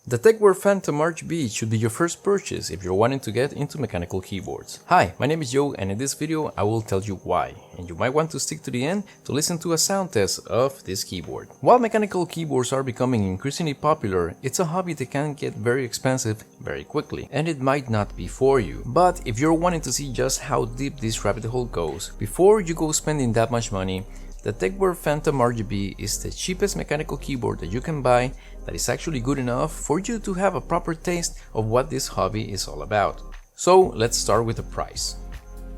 The Tecware Phantom RGB should be your first purchase if you're wanting to get into mechanical keyboards. Hi, my name is Joe, and in this video I will tell you why, and you might want to stick to the end to listen to a sound test of this keyboard. While mechanical keyboards are becoming increasingly popular, it's a hobby that can get very expensive very quickly, and it might not be for you. But if you're wanting to see just how deep this rabbit hole goes, before you go spending that much money, the Tecware Phantom RGB is the cheapest mechanical keyboard that you can buy that is actually good enough for you to have a proper taste of what this hobby is all about. So let's start with the price.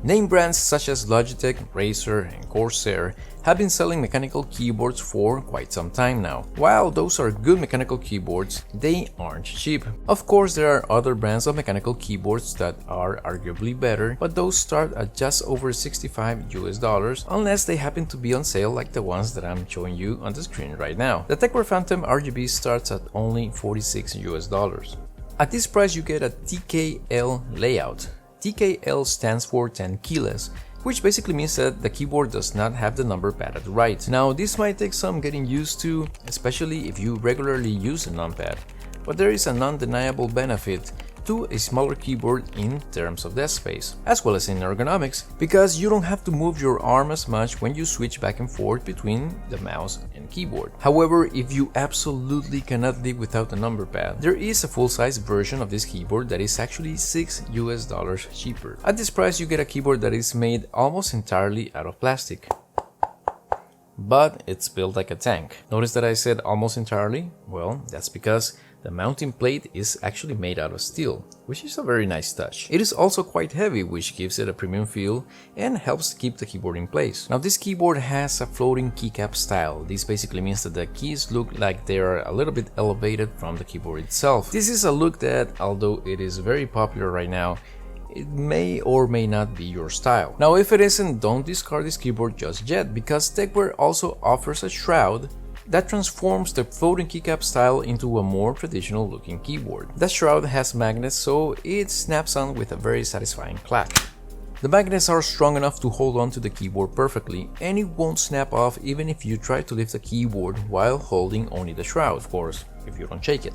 Name brands such as Logitech, Razer, and Corsair have been selling mechanical keyboards for quite some time now. While those are good mechanical keyboards, they aren't cheap. Of course, there are other brands of mechanical keyboards that are arguably better, but those start at just over $65 unless they happen to be on sale like the ones that I'm showing you on the screen right now. The Tecware Phantom RGB starts at only $46. At this price you get a TKL layout. TKL stands for 10 keyless, which basically means that the keyboard does not have the number pad at the right. Now this might take some getting used to, especially if you regularly use a numpad, but there is an undeniable benefit to a smaller keyboard in terms of desk space, as well as in ergonomics, because you don't have to move your arm as much when you switch back and forth between the mouse and keyboard. However, if you absolutely cannot live without a number pad, there is a full-size version of this keyboard that is actually $6 cheaper. At this price you get a keyboard that is made almost entirely out of plastic, but it's built like a tank. Notice that I said almost entirely? Well, that's because the mounting plate is actually made out of steel, which is a very nice touch. It is also quite heavy, which gives it a premium feel and helps keep the keyboard in place. Now this keyboard has a floating keycap style. This basically means that the keys look like they are a little bit elevated from the keyboard itself. This is a look that, although it is very popular right now, it may or may not be your style. Now if it isn't, don't discard this keyboard just yet, because Tecware also offers a shroud that transforms the floating keycap style into a more traditional looking keyboard. The shroud has magnets, so it snaps on with a very satisfying clack. The magnets are strong enough to hold on to the keyboard perfectly, and it won't snap off even if you try to lift the keyboard while holding only the shroud, of course, if you don't shake it.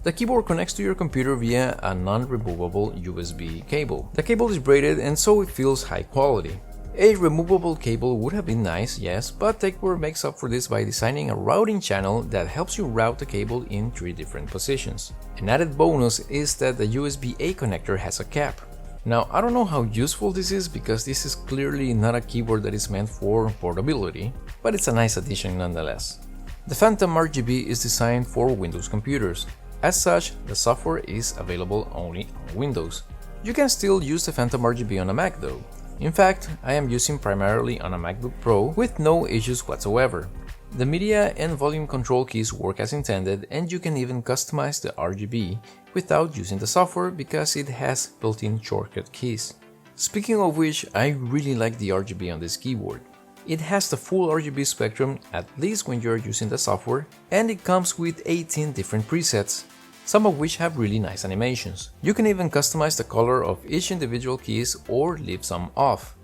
The keyboard connects to your computer via a non-removable USB cable. The cable is braided, and so it feels high quality. A removable cable would have been nice, yes, but Tecware makes up for this by designing a routing channel that helps you route the cable in 3 different positions. An added bonus is that the USB-A connector has a cap. Now, I don't know how useful this is because this is clearly not a keyboard that is meant for portability, but it's a nice addition nonetheless. The Phantom RGB is designed for Windows computers. As such, the software is available only on Windows. You can still use the Phantom RGB on a Mac though. In fact, I am using primarily on a MacBook Pro with no issues whatsoever. The media and volume control keys work as intended, and you can even customize the RGB without using the software because it has built-in shortcut keys. Speaking of which, I really like the RGB on this keyboard. It has the full RGB spectrum, at least when you're using the software, and it comes with 18 different presets, some of which have really nice animations. You can even customize the color of each individual keys or leave some off.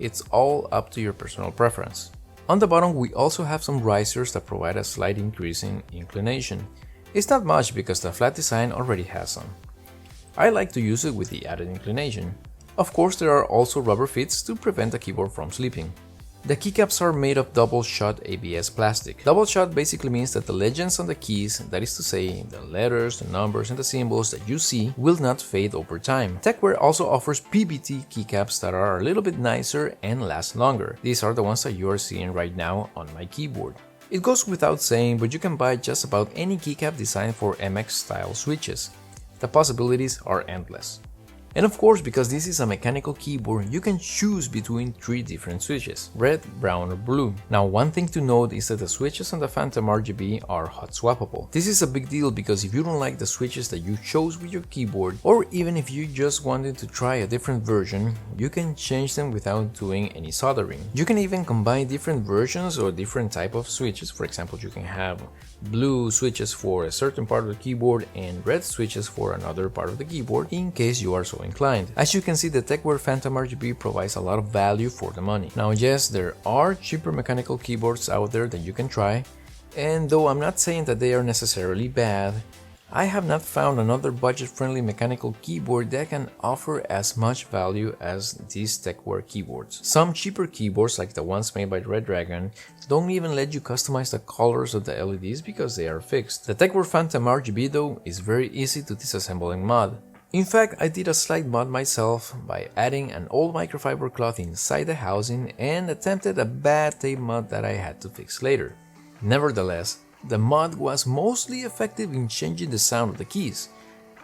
It's all up to your personal preference. On the bottom we also have some risers that provide a slight increase in inclination. It's not much because the flat design already has some. I like to use it with the added inclination. Of course, there are also rubber fits to prevent the keyboard from slipping. The keycaps are made of double-shot ABS plastic. Double-shot basically means that the legends on the keys, that is to say, the letters, the numbers, and the symbols that you see, will not fade over time. Tecware also offers PBT keycaps that are a little bit nicer and last longer. These are the ones that you are seeing right now on my keyboard. It goes without saying, but you can buy just about any keycap designed for MX-style switches. The possibilities are endless. And of course, because this is a mechanical keyboard, you can choose between 3 different switches: red, brown, or blue. Now, one thing to note is that the switches on the Phantom RGB are hot swappable. This is a big deal because if you don't like the switches that you chose with your keyboard, or even if you just wanted to try a different version, you can change them without doing any soldering. You can even combine different versions or different type of switches. For example, you can have blue switches for a certain part of the keyboard and red switches for another part of the keyboard in case you are so inclined. As you can see, the Tecware Phantom RGB provides a lot of value for the money. Now yes, there are cheaper mechanical keyboards out there that you can try, and though I'm not saying that they are necessarily bad, I have not found another budget-friendly mechanical keyboard that can offer as much value as these Tecware keyboards. Some cheaper keyboards, like the ones made by Red Dragon, don't even let you customize the colors of the LEDs because they are fixed. The Tecware Phantom RGB though is very easy to disassemble and mod. In fact, I did a slight mod myself by adding an old microfiber cloth inside the housing and attempted a bad tape mod that I had to fix later. Nevertheless, the mod was mostly effective in changing the sound of the keys.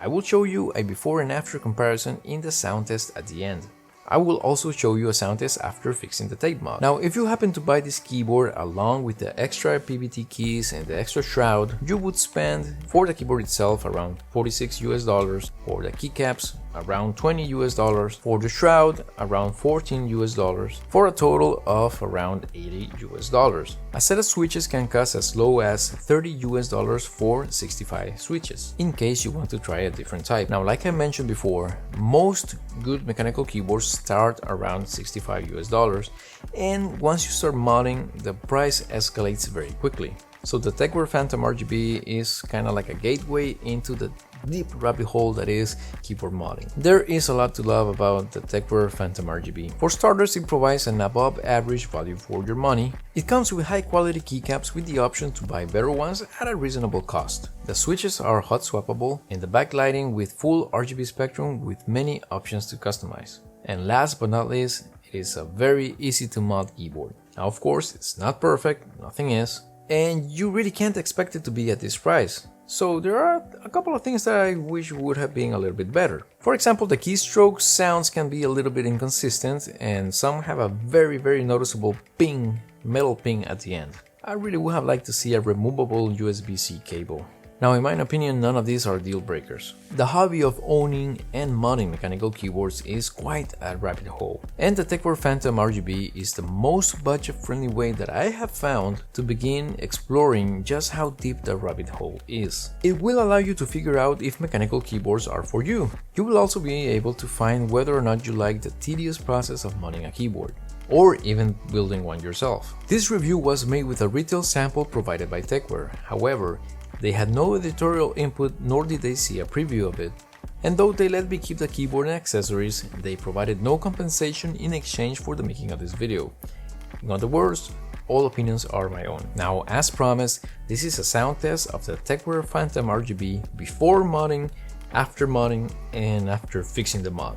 I will show you a before and after comparison in the sound test at the end. I will also show you a sound test after fixing the tape mod. Now, if you happen to buy this keyboard along with the extra PVT keys and the extra shroud, you would spend for the keyboard itself around $46 US, for the keycaps around $20 US, for the shroud around $14 US, for a total of around $80 US. A set of switches can cost as low as $30 US for 65 switches, in case you want to try a different type. Now, like I mentioned before, most good mechanical keyboards start around $65 US, and once you start modding, the price escalates very quickly. So the Tecware Phantom RGB is kind of like a gateway into the deep rabbit hole that is keyboard modding. There is a lot to love about the Tecware Phantom RGB. For starters, it provides an above average value for your money. It comes with high quality keycaps with the option to buy better ones at a reasonable cost. The switches are hot swappable and the backlighting with full RGB spectrum with many options to customize. And last but not least, it is a very easy to mod keyboard. Now, of course, it's not perfect, nothing is, and you really can't expect it to be at this price. So there are a couple of things that I wish would have been a little bit better. For example, the keystroke sounds can be a little bit inconsistent and some have a very noticeable ping, metal ping at the end. I really would have liked to see a removable USB-C cable. Now, in my opinion, none of these are deal breakers. The hobby of owning and modding mechanical keyboards is quite a rabbit hole, and the Tecware Phantom RGB is the most budget-friendly way that I have found to begin exploring just how deep the rabbit hole is. It will allow you to figure out if mechanical keyboards are for you. You will also be able to find whether or not you like the tedious process of modding a keyboard, or even building one yourself. This review was made with a retail sample provided by Tecware. However, they had no editorial input, nor did they see a preview of it. And though they let me keep the keyboard and accessories, they provided no compensation in exchange for the making of this video. In other words, all opinions are my own. Now, as promised, this is a sound test of the Tecware Phantom RGB before modding, and after fixing the mod.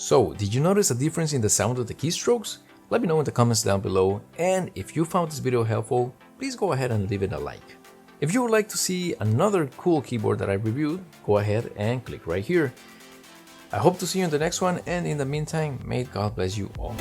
So, did you notice a difference in the sound of the keystrokes? Let me know in the comments down below, and if you found this video helpful, please go ahead and leave it a like. If you would like to see another cool keyboard that I reviewed, go ahead and click right here. I hope to see you in the next one, and in the meantime, may God bless you all.